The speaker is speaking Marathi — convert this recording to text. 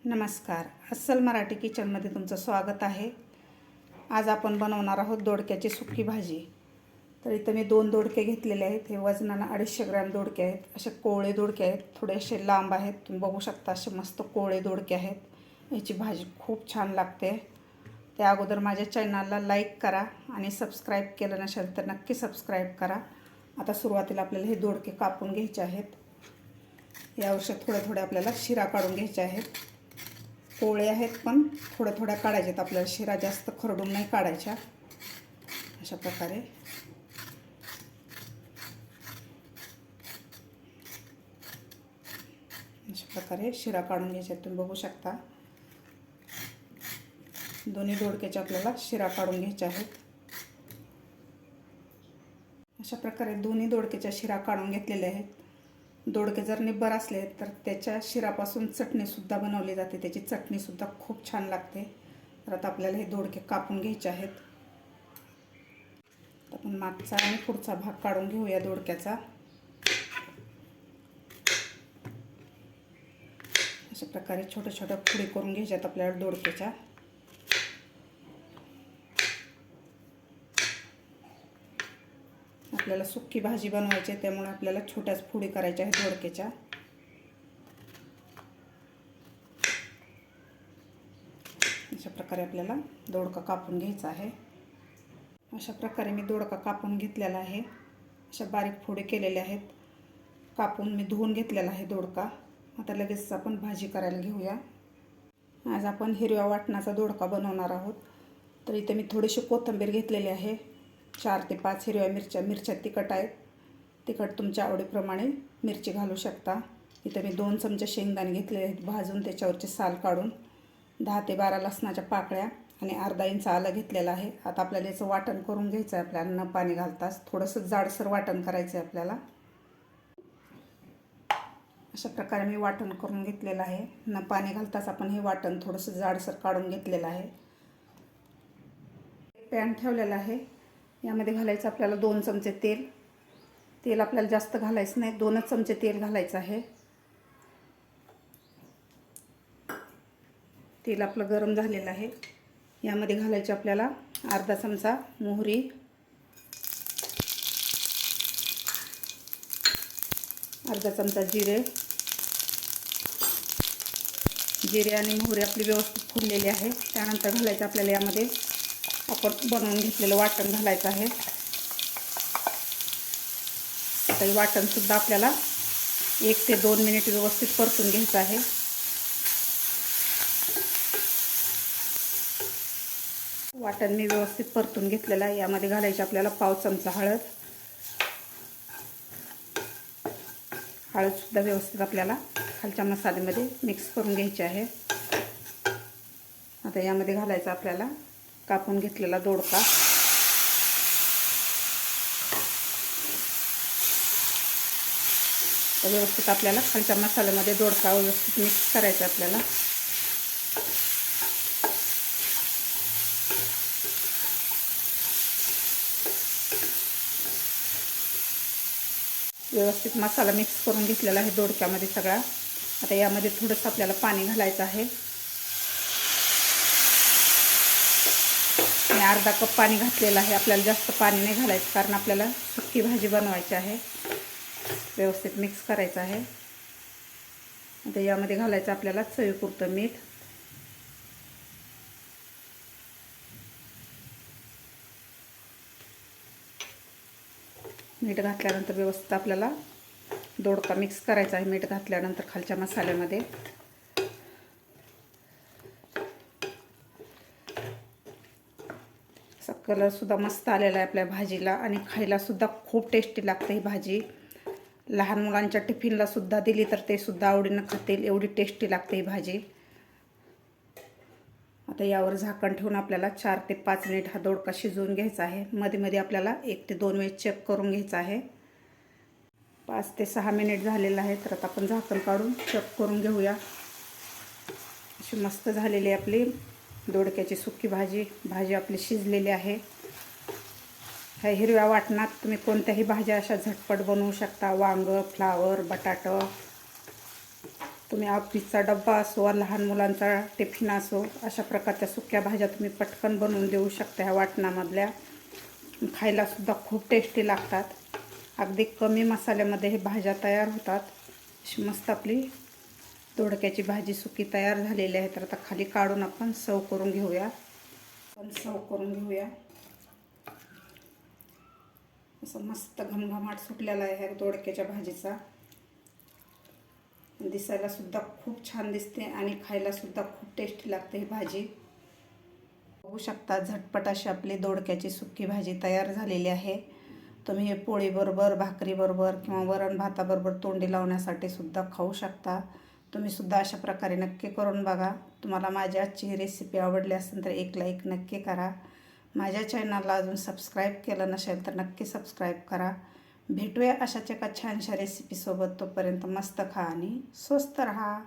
नमस्कार. अस्सल मराठी किचनमध्ये तुमचं स्वागत आहे. आज आपण बनवणार आहोत दोडक्याची सुकी भाजी. तर इथं मी 2 दोडके घेतलेले आहेत. हे वजनानं 250 ग्रॅम दोडके आहेत. असे कोवळे दोडके आहेत, थोडेसे लांब आहेत. तुम्ही बघू शकता असे मस्त कोवळे दोडके आहेत. याची भाजी खूप छान लागते. त्या अगोदर माझ्या चॅनलला लाईक करा आणि सबस्क्राईब केलं नसेल तर नक्की सबस्क्राईब करा. आता सुरुवातीला आपल्याला हे दोडके कापून घ्यायचे आहेत. यावर्षी थोडे आपल्याला शिरा काढून घ्यायचे आहेत. कोवळे आहेत पण थोड्या काढायचे आहेत आपल्याला. शिरा जास्त खरडून नाही काढायच्या. अशा प्रकारे शिरा काढून घ्यायचे. तुम्ही बघू शकता दोन्ही दोडक्याचे आपल्याला शिरा काढून घ्यायचे आहेत. अशा प्रकारे दोन्ही दोडक्याच्या शिरा काढून घेतलेल्या आहेत. दोडके जर निब्बर असले तर त्याच्या शिरापासून चटणीसुद्धा बनवली जाते. त्याची चटणीसुद्धा खूप छान लागते. तर आता आपल्याला हे दोडके कापून घ्यायचे आहेत. आपण मागचा आणि पुढचा भाग काढून घेऊया दोडक्याचा. अशा प्रकारे छोट्या फोडी करून घ्यायच्यात आपल्याला दोडक्याच्या. आपल्याला सुकी भाजी बनवायची आहे त्यामुळे आपल्याला छोट्याच फोडी करायच्या आहेत दोडक्याच्या. अशा प्रकारे आपल्याला दोडका कापून घ्यायचा आहे. अशा प्रकारे मी दोडका कापून घेतलेला आहे. अशा बारीक फोडी केलेल्या आहेत. कापून मी धुवून घेतलेला आहे दोडका. आता लगेच आपण भाजी करायला घेऊया. आज आपण हिरव्या वाटणाचा दोडका बनवणार आहोत. तर इथे मी थोडीशी कोथिंबीर घेतलेली आहे. 4 ते 5 हिरव्या मिरच्या तिखट आहेत. तिखट तुमच्या आवडीप्रमाणे मिरची घालू शकता. इथं मी 2 चमचे शेंगदाणे घेतलेले आहेत भाजून त्याच्यावरचे साल काढून. 10 ते 12 लसणाच्या पाकळ्या आणि अर्धा इंच आलं घेतलेलं आहे. आता आपल्याला याचं वाटण करून घ्यायचं आहे. आपल्याला न पाणी घालताच थोडंसं जाडसर वाटण करायचं आहे आपल्याला. अशा प्रकारे मी वाटण करून घेतलेलं आहे. न पाणी घालताच आपण हे वाटण थोडंसं जाडसर काढून घेतलेलं आहे. पॅन ठेवलेला आहे. यामध्ये घालायचं आपल्याला 2 चमचे तेल. तेल आपल्याला जास्त घालायचं नाही, 2च चमचे तेल घालायचं आहे. तेल आपलं गरम झालेलं आहे. यामध्ये घालायचे आपल्याला अर्धा चमचा मोहरी, अर्धा चमचा जिरे आणि मोहरी आपली व्यवस्थित फुललेली आहे. त्यानंतर घालायचं आपल्याला यामध्ये आपण बनवून घेतलेलं वाटण घालायचं आहे. आता हे वाटणसुद्धा आपल्याला 1 ते 2 मिनिट व्यवस्थित परतून घ्यायचं आहे. वाटण मी व्यवस्थित परतून घेतलेलं आहे. यामध्ये घालायची आपल्याला पाव चमचा हळद. हळदसुद्धा व्यवस्थित आपल्याला खालच्या मसाल्यामध्ये मिक्स करून घ्यायची आहे. आता यामध्ये घालायचं आपल्याला कापून घेतलेला दोडका. व्यवस्थित आपल्याला खालच्या मसाल्यामध्ये दोडका व्यवस्थित मिक्स करायचा आपल्याला. व्यवस्थित मसाला मिक्स करून घेतलेला आहे दोडक्यामध्ये सगळा. आता यामध्ये थोडंसं आपल्याला पाणी घालायचं आहे. मी अर्धा कप पाणी घातलेलं आहे. आपल्याला जास्त पाणी नाही घालायचं कारण आपल्याला सुकी भाजी बनवायची आहे. व्यवस्थित मिक्स करायचं आहे. आता यामध्ये घालायचं आपल्याला चवीपुरतं मीठ. मीठ घातल्यानंतर व्यवस्थित आपल्याला दोडका मिक्स करायचा आहे. मीठ घातल्यानंतर खालच्या मसाल्यामध्ये असा कलरसुद्धा मस्त आलेला आहे आपल्या भाजीला आणि खायलासुद्धा खूप टेस्टी लागते ही भाजी. लहान मुलांच्या टिफिनलासुद्धा दिली तर ते सुद्धा आवडीनं खातील, एवढी टेस्टी लागते ही भाजी. आता यावर झाकण ठेवून आपल्याला 4 ते 5 मिनिट हा दोडका शिजवून घ्यायचा आहे. मध्ये आपल्याला 1 ते 2 वेळेस चेक करून घ्यायचा आहे. 5 ते 6 मिनिट झालेलं आहे. तर आता आपण झाकण काढून चेक करून घेऊया. अशी मस्त झालेली आपली दोडक्याची सुकी भाजी आपली शिजलेली आहे. ह्या हिरव्या वाटणात तुम्ही कोणत्याही भाज्या अशा झटपट बनवू शकता. वांग, फ्लावर, बटाटा. तुम्ही ऑफिसचा डब्बा असो, लहान मुलांचा टिफिन असो, अशा प्रकारच्या सुक्या भाज्या तुम्ही पटकन बनवून देऊ शकता ह्या वाटणामधल्या. खायलासुद्धा खूप टेस्टी लागतात. अगदी कमी मसाल्यामध्ये हे भाज्या तयार होतात. अशी मस्त आपली दोडक्याची भाजी सुकी तयार झालेली आहे. तर आता खाली काढून आपण सर्व करून घेऊया. असं मस्त घमघमाट सुटलेला आहे ह्या दोडक्याच्या भाजीचा. दिसायला सुद्धा खूप छान दिसते आणि खायला सुद्धा खूप टेस्टी लागते ही भाजी. बघू शकता झटपट अशी आपली दोडक्याची सुकी भाजी तयार झालेली आहे. तुम्ही हे पोळीबरोबर, भाकरीबरोबर किंवा वरण भाताबरोबर तोंडी लावण्यासाठी सुद्धा खाऊ शकता. तुम्ही सुद्धा अशा प्रकारे नक्की करून बघा. तुम्हाला माझी आजची ही रेसिपी आवडली असेल तर एक लाईक नक्की करा. माझ्या चॅनलला अजून सबस्क्राईब केलं नसेल तर नक्की सबस्क्राईब करा. भेटूया अशाच एका छानशा रेसिपीसोबत. तोपर्यंत मस्त खा आणि स्वस्त राहा.